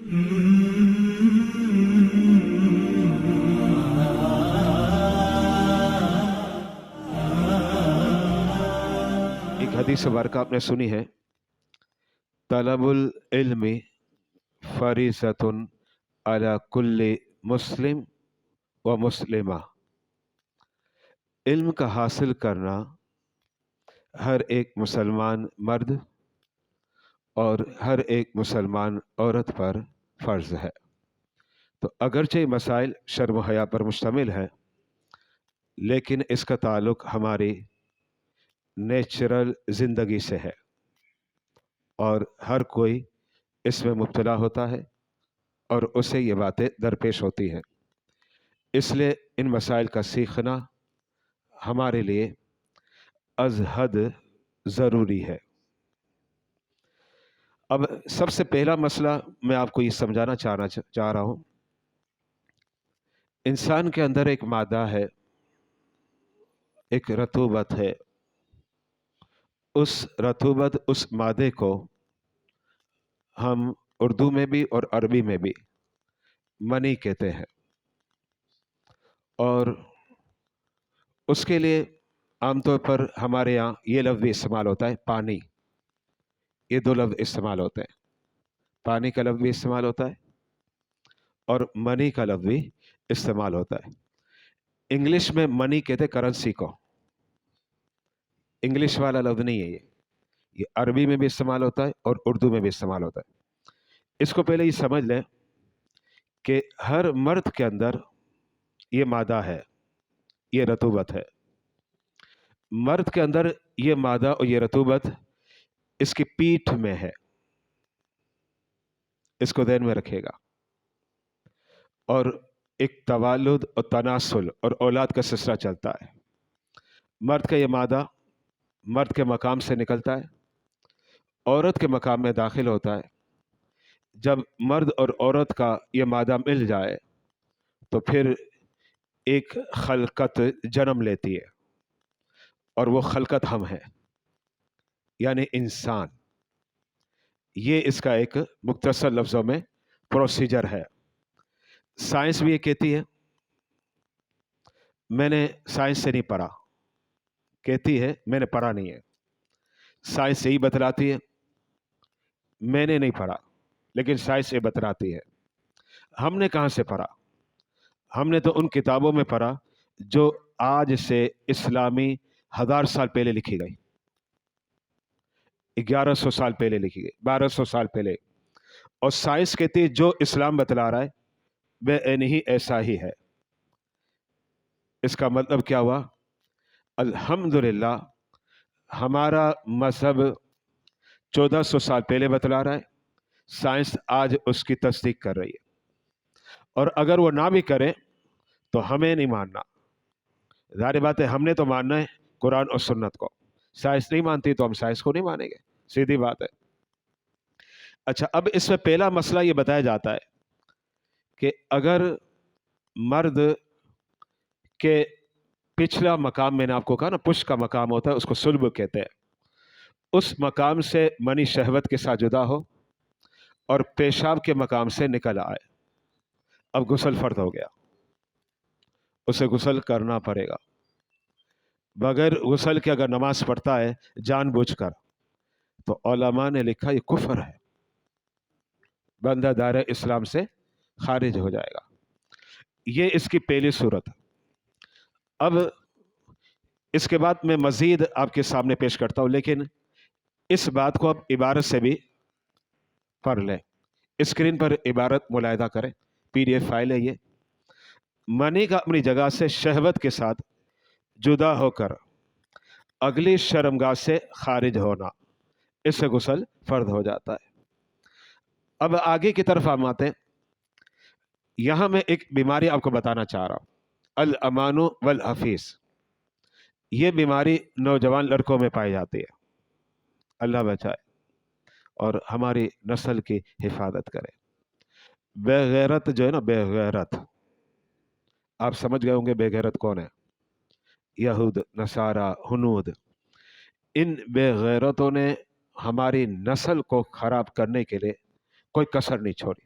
ایک حدیث مبارکہ آپ نے سنی ہے، طلب العلم فریضۃ علی کل مسلم و مسلمہ۔ علم کا حاصل کرنا ہر ایک مسلمان مرد اور ہر ایک مسلمان عورت پر فرض ہے۔ تو اگرچہ مسائل شرم و حیا پر مشتمل ہے، لیکن اس کا تعلق ہماری نیچرل زندگی سے ہے اور ہر کوئی اس میں مبتلا ہوتا ہے اور اسے یہ باتیں درپیش ہوتی ہیں۔ اس لیے ان مسائل کا سیکھنا ہمارے لیے از حد ضروری ہے۔ اب سب سے پہلا مسئلہ میں آپ کو یہ سمجھانا چاہ رہا ہوں، انسان کے اندر ایک مادہ ہے، ایک رطوبت ہے۔ اس رطوبت، اس مادے کو ہم اردو میں بھی اور عربی میں بھی منی کہتے ہیں، اور اس کے لیے عام طور پر ہمارے یہاں یہ لفظ بھی استعمال ہوتا ہے، پانی۔ یہ دو لفظ استعمال ہوتے ہیں، پانی کا لفظ بھی استعمال ہوتا ہے اور منی کا لفظ بھی استعمال ہوتا ہے۔ انگلش میں منی کہتے ہیں کرنسی کو، انگلش والا لفظ نہیں ہے یہ عربی میں بھی استعمال ہوتا ہے اور اردو میں بھی استعمال ہوتا ہے۔ اس کو پہلے یہ سمجھ لیں کہ ہر مرد کے اندر یہ مادہ ہے، یہ رطوبت ہے۔ مرد کے اندر یہ مادہ اور یہ رطوبت اس کی پیٹھ میں ہے، اس کو ذہن میں رکھے گا۔ اور ایک توالد اور تناسل اور اولاد کا سلسلہ چلتا ہے۔ مرد کا یہ مادہ مرد کے مقام سے نکلتا ہے، عورت کے مقام میں داخل ہوتا ہے۔ جب مرد اور عورت کا یہ مادہ مل جائے تو پھر ایک خلقت جنم لیتی ہے، اور وہ خلقت ہم ہیں، یعنی انسان۔ یہ اس کا ایک مختصر لفظوں میں پروسیجر ہے۔ سائنس بھی یہ کہتی ہے، میں نے سائنس سے نہیں پڑھا، کہتی ہے میں نے پڑھا نہیں ہے۔ سائنس یہی بتلاتی ہے، میں نے نہیں پڑھا، لیکن سائنس یہ بتلاتی ہے۔ ہم نے کہاں سے پڑھا؟ ہم نے تو ان کتابوں میں پڑھا جو آج سے اسلامی 1000 سال پہلے لکھی گئی، 1100 سال پہلے لکھی گئی، 1200 سال پہلے۔ اور سائنس کہتی ہے جو اسلام بتلا رہا ہے بے عینی ایسا ہی ہے۔ اس کا مطلب کیا ہوا؟ الحمدللہ ہمارا مذہب 1400 سال پہلے بتلا رہا ہے، سائنس آج اس کی تصدیق کر رہی ہے۔ اور اگر وہ نہ بھی کرے تو ہمیں نہیں ماننا۔ ظاہر بات ہے ہم نے تو ماننا ہے قرآن اور سنت کو، سائنس نہیں مانتی تو ہم سائنس کو نہیں مانیں گے، سیدھی بات ہے۔ اچھا، اب اس میں پہلا مسئلہ یہ بتایا جاتا ہے کہ اگر مرد کے پچھلا مقام، میں نے آپ کو کہا نا پشت کا مقام ہوتا ہے، اس کو صلب کہتے ہیں، اس مقام سے منی شہوت کے ساتھ جدا ہو اور پیشاب کے مقام سے نکل آئے، اب غسل فرض ہو گیا، اسے غسل کرنا پڑے گا۔ بغیر غسل کے اگر نماز پڑھتا ہے جان بوجھ کر تو علماء نے لکھا یہ کفر ہے، بندہ دائرہ اسلام سے خارج ہو جائے گا۔ یہ اس کی پہلی صورت۔ اب اس کے بعد میں مزید آپ کے سامنے پیش کرتا ہوں، لیکن اس بات کو اب عبارت سے بھی پڑھ لیں۔ اسکرین پر عبارت ملاحظہ کریں، PDF فائل ہے یہ۔ منی کا اپنی جگہ سے شہوت کے ساتھ جدا ہو کر اگلی شرمگاہ سے خارج ہونا، اس سے غسل فرض ہو جاتا ہے۔ اب آگے کی طرف ہم آتے ہیں۔ یہاں میں ایک بیماری آپ کو بتانا چاہ رہا ہوں، الامان والحفیظ۔ یہ بیماری نوجوان لڑکوں میں پائی جاتی ہے، اللہ بچائے اور ہماری نسل کی حفاظت کرے۔ بے غیرت جو ہے نا، بے غیرت، آپ سمجھ گئے ہوں گے بے غیرت کون ہے؟ یہود، نصارہ، ہنود۔ ان بے غیرتوں نے ہماری نسل کو خراب کرنے کے لیے کوئی کسر نہیں چھوڑی۔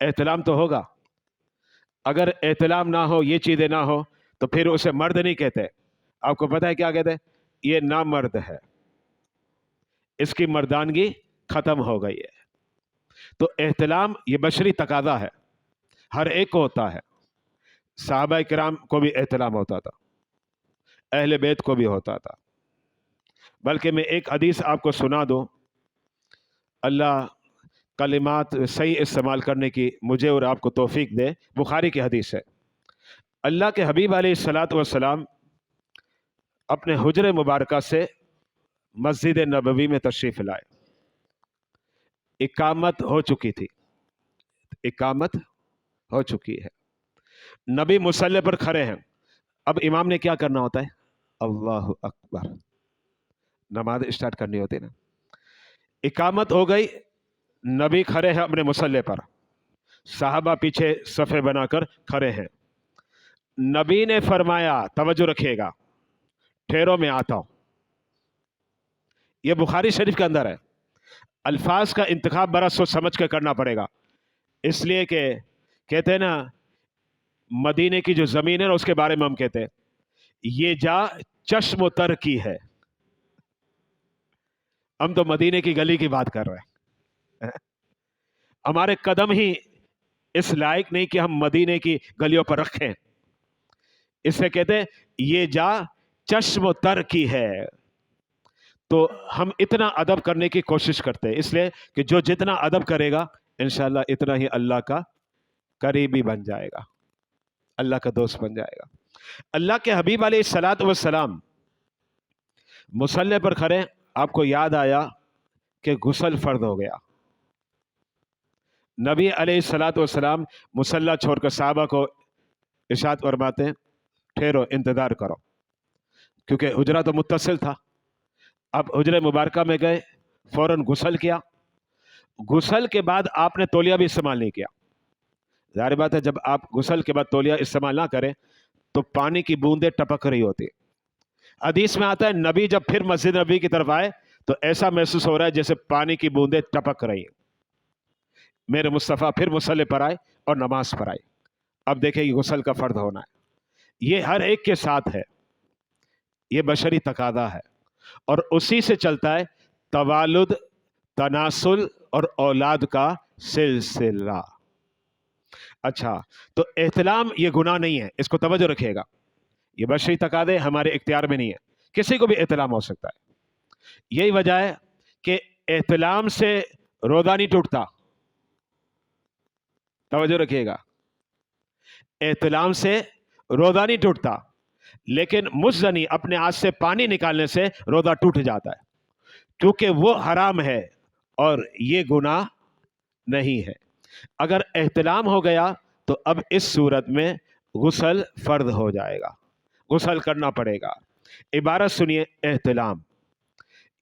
احتلام تو ہوگا. اگر احتلام نہ ہو، یہ چیزیں نہ ہو، تو پھر اسے مرد نہیں کہتے. آپ کو پتہ ہے کیا کہتے ہیں؟ یہ نامرد ہے، اس کی مردانگی ختم ہو گئی ہے. تو احتلام یہ بشری تقاضا ہے، ہر ایک کو ہوتا ہے. صحابہ کرام کو بھی احتلام ہوتا تھا، اہل بیت کو بھی ہوتا تھا. بلکہ میں ایک حدیث آپ کو سنا دوں، اللہ کلمات صحیح استعمال کرنے کی مجھے اور آپ کو توفیق دے. بخاری کی حدیث ہے. اللہ کے حبیب علیہ الصلاۃ والسلام اپنے حجر مبارکہ سے مسجد نبوی میں تشریف لائے. اقامت ہو چکی تھی، اقامت ہو چکی ہے. نبی مصلی پر کھڑے ہیں. اب امام نے کیا کرنا ہوتا ہے؟ اللہ اکبر، نماز اسٹارٹ کرنی ہوتی ہے نا. اقامت ہو گئی، نبی کھڑے ہیں اپنے مصلی پر، صحابہ پیچھے صفے بنا کر کھڑے ہیں. نبی نے فرمایا، توجہ رکھیے گا، ٹھہرو میں آتا ہوں. یہ بخاری شریف کے اندر ہے. الفاظ کا انتخاب بڑا سوچ سمجھ کے کرنا پڑے گا، اس لیے کہ کہتے ہیں نا، مدینے کی جو زمین ہے نا، اس کے بارے میں ہم کہتے ہیں یہ جا چشم و تر کی ہے. ہم تو مدینے کی گلی کی بات کر رہے ہیں. ہمارے قدم ہی اس لائق نہیں کہ ہم مدینے کی گلیوں پر رکھیں. اس سے کہتے ہیں یہ جا چشم و تر کی ہے. تو ہم اتنا ادب کرنے کی کوشش کرتے ہیں، اس لیے کہ جو جتنا ادب کرے گا انشاءاللہ اتنا ہی اللہ کا قریبی بن جائے گا، اللہ کا دوست بن جائے گا. اللہ کے حبیب علیہ الصلاۃ والسلام مصلی پر کھڑے. آپ کو یاد آیا کہ غسل فرض ہو گیا. نبی علیہ الصلاۃ والسلام مصلی چھوڑ کر صحابہ کو ارشاد فرماتے ہیں ٹھہرو، انتظار کرو، کیونکہ حجرہ تو متصل تھا. اب حجرہ مبارکہ میں گئے، فوراً غسل کیا. غسل کے بعد آپ نے تولیہ بھی استعمال نہیں کیا. ظاہر بات ہے جب آپ غسل کے بعد تولیہ استعمال نہ کریں تو پانی کی بوندیں ٹپک رہی ہوتی. حدیث میں آتا ہے نبی جب پھر مسجد نبی کی طرف آئے تو ایسا محسوس ہو رہا ہے جیسے پانی کی بوندیں ٹپک رہی ہیں. میرے مصطفیٰ پھر مصلی پر آئے اور نماز پر آئے. اب دیکھیں یہ غسل کا فرض ہونا ہے، یہ ہر ایک کے ساتھ ہے، یہ بشری تقاضا ہے. اور اسی سے چلتا ہے توالد، تناسل اور اولاد کا سلسلہ. اچھا، تو احتلام یہ گناہ نہیں ہے، اس کو توجہ رکھیے گا. یہ بشری تقاضے ہمارے اختیار میں نہیں ہے، کسی کو بھی احتلام ہو سکتا ہے. یہی وجہ ہے کہ احتلام سے روزہ نہیں ٹوٹتا. توجہ رکھیے گا، احتلام سے روزہ نہیں ٹوٹتا، لیکن مزنی اپنے ہاتھ سے پانی نکالنے سے روزہ ٹوٹ جاتا ہے، کیونکہ وہ حرام ہے اور یہ گناہ نہیں ہے. اگر احتلام ہو گیا تو اب اس صورت میں غسل فرض ہو جائے گا، غسل کرنا پڑے گا. عبارت سنیے، احتلام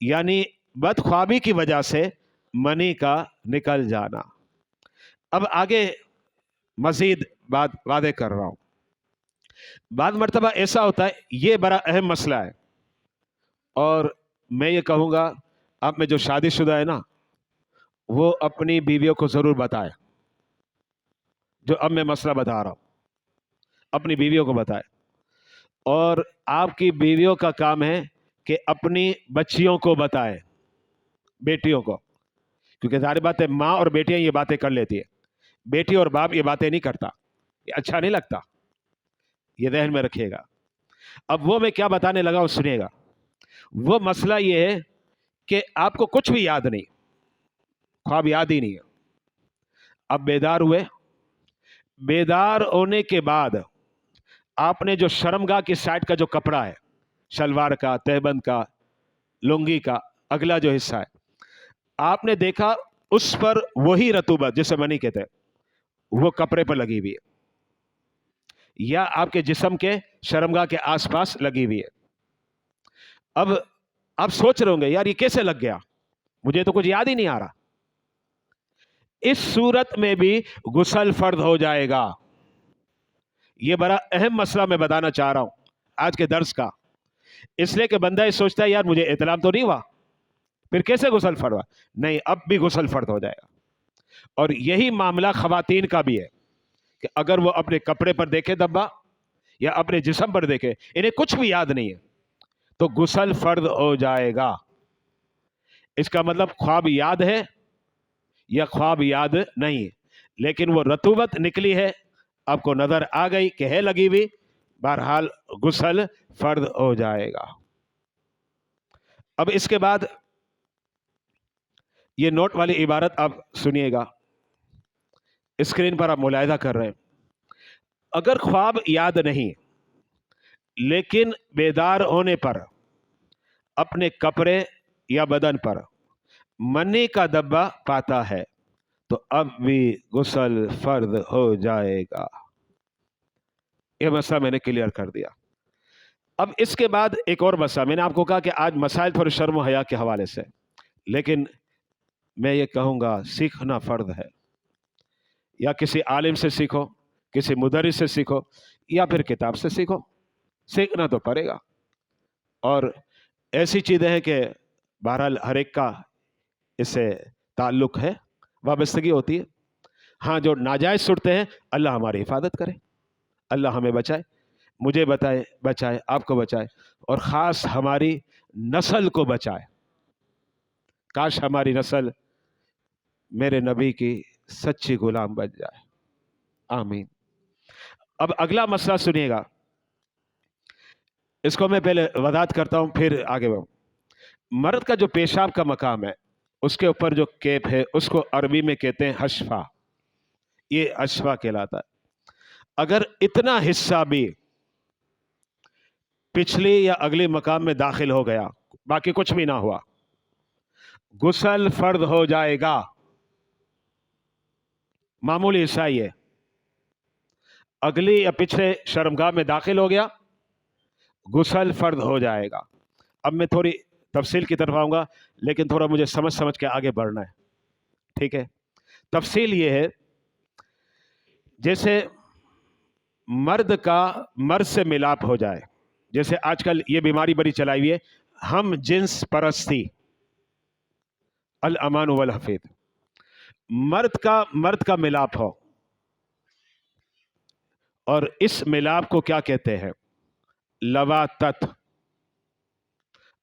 یعنی بدخوابی کی وجہ سے منی کا نکل جانا. اب آگے مزید بات واضح کر رہا ہوں. بعض مرتبہ ایسا ہوتا ہے، یہ بڑا اہم مسئلہ ہے، اور میں یہ کہوں گا آپ میں جو شادی شدہ ہے نا وہ اپنی بیویوں کو ضرور بتائے. جو اب میں مسئلہ بتا رہا ہوں اپنی بیویوں کو بتائے. اور آپ کی بیویوں کا کام ہے کہ اپنی بچیوں کو بتائے، بیٹیوں کو، کیونکہ ظاہر بات ہے ماں اور بیٹیاں یہ باتیں کر لیتی ہے، بیٹی اور باپ یہ باتیں نہیں کرتا، یہ اچھا نہیں لگتا، یہ ذہن میں رکھیے گا. اب وہ میں کیا بتانے لگا وہ سنیے گا. وہ مسئلہ یہ ہے کہ آپ کو کچھ بھی یاد نہیں، خواب یاد ہی نہیں ہے. اب بیدار ہوئے، بیدار ہونے کے بعد آپ نے جو شرمگاہ کی سائڈ کا جو کپڑا ہے، شلوار کا، تہبند کا، لنگی کا اگلا جو حصہ ہے، آپ نے دیکھا اس پر وہی رطوبت جسے منی کہتے ہیں وہ کپڑے پر لگی ہوئی ہے، یا آپ کے جسم کے شرمگاہ کے آس پاس لگی ہوئی ہے. اب آپ سوچ رہے ہوں گے یار یہ کیسے لگ گیا، مجھے تو کچھ یاد ہی نہیں آ رہا. اس صورت میں بھی غسل فرض ہو جائے گا. یہ بڑا اہم مسئلہ میں بتانا چاہ رہا ہوں آج کے درس کا، اس لیے کہ بندہ یہ سوچتا ہے یار مجھے احتلام تو نہیں ہوا، پھر کیسے غسل فرض ہوا؟ نہیں، اب بھی غسل فرض ہو جائے گا. اور یہی معاملہ خواتین کا بھی ہے کہ اگر وہ اپنے کپڑے پر دیکھے دبا یا اپنے جسم پر دیکھے، انہیں کچھ بھی یاد نہیں ہے، تو غسل فرض ہو جائے گا۔ اس کا مطلب خواب یاد ہے یا خواب یاد نہیں، لیکن وہ رطوبت نکلی ہے، آپ کو نظر آ گئی کہ ہے لگی ہوئی، بہرحال غسل فرض ہو جائے گا۔ اب اس کے بعد یہ نوٹ والی عبارت آپ سنیے گا، اسکرین پر آپ ملاحظہ کر رہے ہیں۔ اگر خواب یاد نہیں لیکن بیدار ہونے پر اپنے کپڑے یا بدن پر منی کا دبا پاتا ہے تو اب بھی غسل فرض ہو جائے گا۔ یہ مسئلہ میں نے کلیئر کر دیا۔ اب اس کے بعد ایک اور مسئلہ، میں نے آپ کو کہا کہ آج مسائل تھوڑے شرم و حیا کے حوالے سے، لیکن میں یہ کہوں گا سیکھنا فرض ہے۔ یا کسی عالم سے سیکھو، کسی مدرس سے سیکھو، یا پھر کتاب سے سیکھو، سیکھنا تو پڑے گا۔ اور ایسی چیزیں ہیں کہ بہرحال ہر ایک کا اس سے تعلق ہے، وابستگی ہوتی ہے۔ ہاں جو ناجائز سنتے ہیں، اللہ ہماری حفاظت کرے، اللہ ہمیں بچائے، مجھے بچائے، آپ کو بچائے، اور خاص ہماری نسل کو بچائے۔ کاش ہماری نسل میرے نبی کی سچی غلام بن جائے، آمین۔ اب اگلا مسئلہ سنیے گا، اس کو میں پہلے وضاحت کرتا ہوں پھر آگے بڑھوں۔ مرد کا جو پیشاب کا مقام ہے، اس کے اوپر جو کیپ ہے، اس کو عربی میں کہتے ہیں حشفہ، یہ حشفہ کہلاتا ہے۔ اگر اتنا حصہ بھی پچھلی یا اگلی مقام میں داخل ہو گیا، باقی کچھ بھی نہ ہوا، غسل فرض ہو جائے گا۔ معمولی حصہ یہ اگلی یا پچھلے شرمگاہ میں داخل ہو گیا، غسل فرض ہو جائے گا۔ اب میں تھوڑی تفصیل کی طرف آؤں گا، لیکن تھوڑا مجھے سمجھ کے آگے بڑھنا ہے، ٹھیک ہے؟ تفصیل یہ ہے، جیسے مرد کا مرد سے ملاپ ہو جائے، جیسے آج کل یہ بیماری بڑی چلائی ہوئی ہے، ہم جنس پرستی، الامان والحفیظ، مرد کا ملاپ ہو، اور اس ملاپ کو کیا کہتے ہیں؟ لواطت،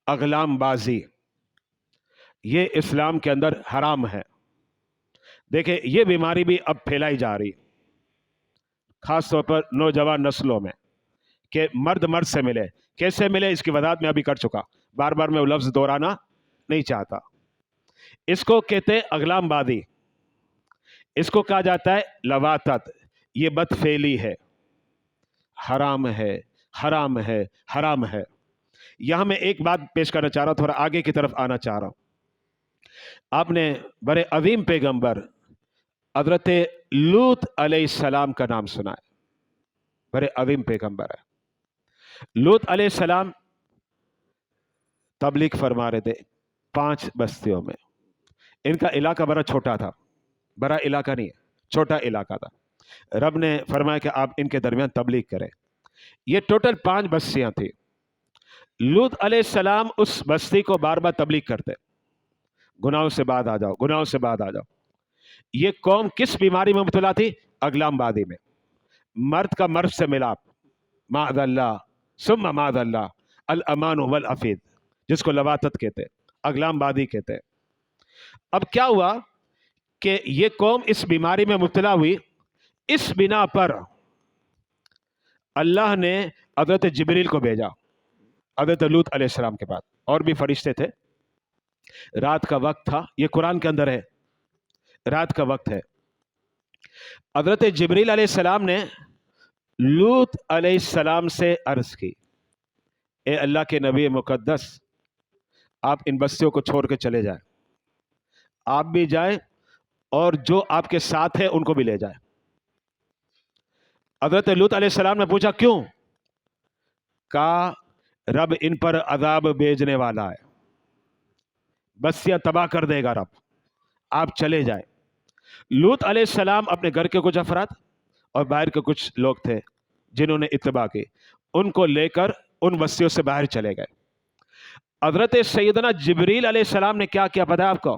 اغلام بازی، یہ اسلام کے اندر حرام ہے۔ دیکھیں یہ بیماری بھی اب پھیلائی جا رہی، خاص طور پر نوجوان نسلوں میں، کہ مرد سے ملے۔ کیسے ملے اس کی وضاحت میں ابھی کر چکا، بار بار میں وہ لفظ دہرانا نہیں چاہتا۔ اس کو کہتے ہیں اغلام بازی، اس کو کہا جاتا ہے لواطت، یہ بد فعلی ہے، حرام ہے، حرام ہے، حرام ہے۔ یہاں میں ایک بات پیش کرنا چاہ رہا ہوں، تھوڑا آگے کی طرف آنا چاہ رہا ہوں۔ آپ نے بڑے عظیم پیغمبر حضرت لوط علیہ السلام کا نام سنا ہے، بڑے عظیم پیغمبر ہے۔ لوط علیہ السلام تبلیغ فرما رہے تھے 5 بستیوں میں۔ ان کا علاقہ بڑا چھوٹا تھا، بڑا علاقہ نہیں ہے، چھوٹا علاقہ تھا۔ رب نے فرمایا کہ آپ ان کے درمیان تبلیغ کریں۔ یہ ٹوٹل 5 بستیاں تھیں۔ لوط علیہ السلام اس بستی کو بار بار تبلیغ کرتے، گناہوں سے بعد آ جاؤ، گناہوں سے بعد آ جاؤ۔ یہ قوم کس بیماری میں مبتلا تھی؟ اغلام بازی میں، مرد کا مرد سے ملاپ، معاذ اللہ ثم معاذ اللہ، الامان والحفیظ، جس کو لواطت کہتے، اغلام بازی کہتے۔ اب کیا ہوا کہ یہ قوم اس بیماری میں مبتلا ہوئی، اس بنا پر اللہ نے حضرت جبریل کو بھیجا حضرت لوط علیہ السلام کے پاس، اور بھی فرشتے تھے۔ رات کا وقت تھا، یہ قرآن کے اندر ہے، رات کا وقت ہے۔ حضرت جبریل علیہ السلام نے لوط علیہ السلام سے عرض کی، اے اللہ کے نبی مقدس، آپ ان بستیوں کو چھوڑ کے چلے جائیں، آپ بھی جائیں اور جو آپ کے ساتھ ہیں ان کو بھی لے جائیں۔ حضرت لوط علیہ السلام نے پوچھا کیوں؟ کہا رب ان پر عذاب بھیجنے والا ہے، بستیاں تباہ کر دے گا رب، آپ چلے جائیں۔ لوط علیہ السلام اپنے گھر کے کچھ افراد اور باہر کے کچھ لوگ تھے جنہوں نے اتباع کی، ان کو لے کر ان بستیوں سے باہر چلے گئے۔ حضرت سیدنا جبریل علیہ السلام نے کیا کیا پتہ ہے آپ کو؟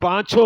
5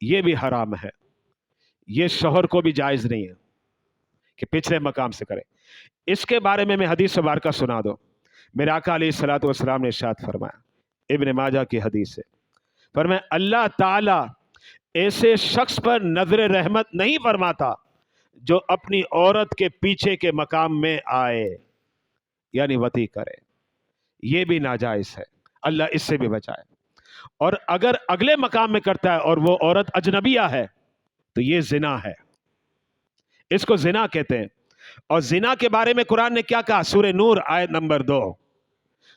یہ بھی حرام ہے، یہ شوہر کو بھی جائز نہیں ہے کہ پچھلے مقام سے کرے۔ اس کے بارے میں حدیث مبارکہ سنا دو۔ میرے آقا علیہ الصلوۃ والسلام نے ارشاد فرمایا، ابن ماجہ کی حدیث سے، فرمایا اللہ تعالی ایسے شخص پر نظر رحمت نہیں فرماتا جو اپنی عورت کے پیچھے کے مقام میں آئے، یعنی وطی کرے، یہ بھی ناجائز ہے، اللہ اس سے بھی بچائے۔ اور اگر اگلے مقام میں کرتا ہے اور وہ عورت اجنبیہ ہے تو یہ زنا ہے، اس کو زنا کہتے ہیں۔ اور زنا کے بارے میں قرآن نے کیا کہا؟ سورہ نور آیت نمبر 2،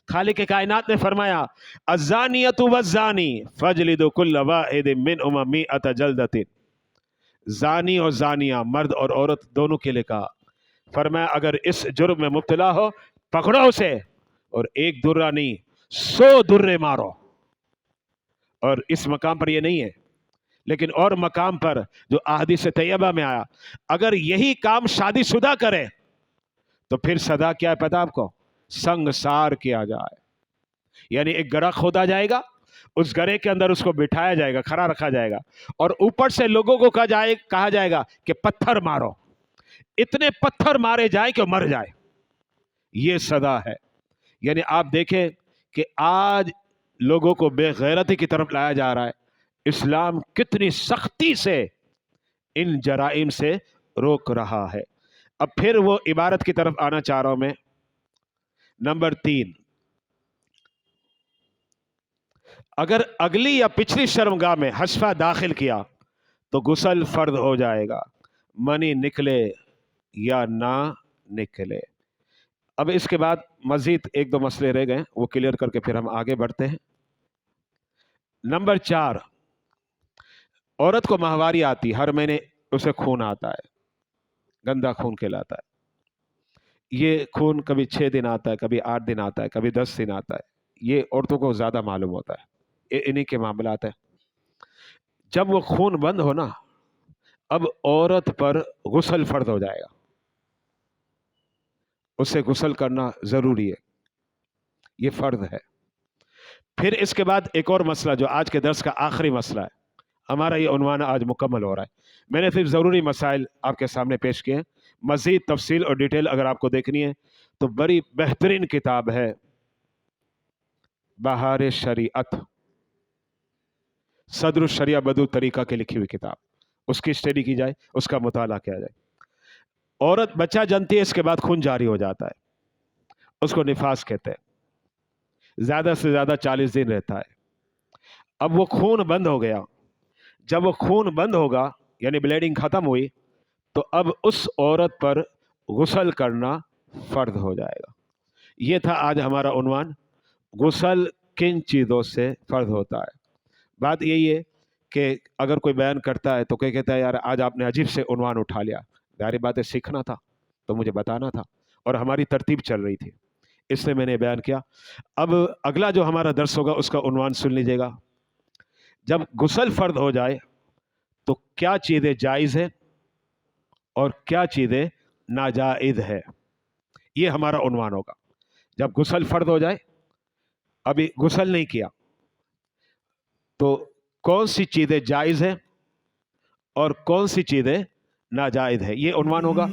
خالق کائنات نے فرمایا الزانیۃ والزانی فاجلدوا کل واحد منہما مئۃ جلدۃ، زانی اور زانیہ، مرد اور عورت دونوں کے لیے کہا، فرمایا اگر اس جرم میں مبتلا ہو پکڑو اسے، اور ایک درہ نہیں 100 درے مارو۔ اور اس مقام پر یہ نہیں ہے، لیکن اور مقام پر جو احادیث طیبہ میں آیا، اگر یہی کام شادی شدہ کرے تو پھر سزا کیا ہے پتہ آپ کو؟ سنگسار کیا جائے، یعنی ایک گڑھا کھودا جائے گا، اس گڑھے کے اندر اس کو بٹھایا جائے گا، کھڑا رکھا جائے گا، اور اوپر سے لوگوں کو کہا جائے گا کہ پتھر مارو، اتنے پتھر مارے جائیں کہ مر جائے، یہ سزا ہے۔ یعنی آپ دیکھیں کہ آج لوگوں کو بے غیرتی کی طرف لایا جا رہا ہے، اسلام کتنی سختی سے ان جرائم سے روک رہا ہے۔ اب پھر وہ عبارت کی طرف آنا چاہ رہا ہوں میں، نمبر 3، اگر اگلی یا پچھلی شرمگاہ میں حشفہ داخل کیا تو غسل فرض ہو جائے گا، منی نکلے یا نہ نکلے۔ اب اس کے بعد مزید 1-2 مسئلے رہ گئے، وہ کلیئر کر کے پھر ہم آگے بڑھتے ہیں۔ نمبر 4، عورت کو ماہواری آتی، ہر مہینے اسے خون آتا ہے، گندا خون کہلاتا ہے۔ یہ خون کبھی 6 دن آتا ہے، کبھی 8 دن آتا ہے، کبھی 10 دن آتا ہے، یہ عورتوں کو زیادہ معلوم ہوتا ہے، انہی کے معاملات ہیں۔ جب وہ خون بند ہو نا، اب عورت پر غسل فرض ہو جائے گا، اسے غسل کرنا ضروری ہے، یہ فرض ہے۔ پھر اس کے بعد ایک اور مسئلہ جو آج کے درس کا آخری مسئلہ ہے، ہمارا یہ عنوان آج مکمل ہو رہا ہے۔ میں نے صرف ضروری مسائل آپ کے سامنے پیش کیے ہیں، مزید تفصیل اور ڈیٹیل اگر آپ کو دیکھنی ہے تو بڑی بہترین کتاب ہے بہار شریعت، صدر الشریعہ بدو طریقہ کے لکھی ہوئی کتاب، اس کی اسٹڈی کی جائے، اس کا مطالعہ کیا جائے۔ عورت بچہ جنتی ہے، اس کے بعد خون جاری ہو جاتا ہے، اس کو نفاس کہتے ہیں، زیادہ سے زیادہ 40 دن رہتا ہے۔ اب وہ خون بند ہو گیا، جب وہ خون بند ہوگا یعنی بلیڈنگ ختم ہوئی تو اب اس عورت پر غسل کرنا فرض ہو جائے گا۔ یہ تھا آج ہمارا عنوان، غسل کن چیزوں سے فرض ہوتا ہے۔ بات یہی ہے کہ اگر کوئی بیان کرتا ہے تو کوئی کہتا ہے یار آج آپ نے عجیب سے عنوان اٹھا لیا، ظاہر بات ہے سیکھنا تھا تو مجھے بتانا تھا، اور ہماری ترتیب چل رہی تھی اس لیے میں نے بیان کیا۔ اب اگلا جو ہمارا درس ہوگا اس کا عنوان سن لیجیے گا، جب غسل فرض ہو جائے تو کیا چیزیں جائز ہیں اور کیا چیزیں ناجائز ہے، یہ ہمارا عنوان ہوگا۔ جب غسل فرض ہو جائے، ابھی غسل نہیں کیا تو کون سی چیزیں جائز ہیں اور کون سی چیزیں ناجائز ہے، یہ عنوان ہوگا۔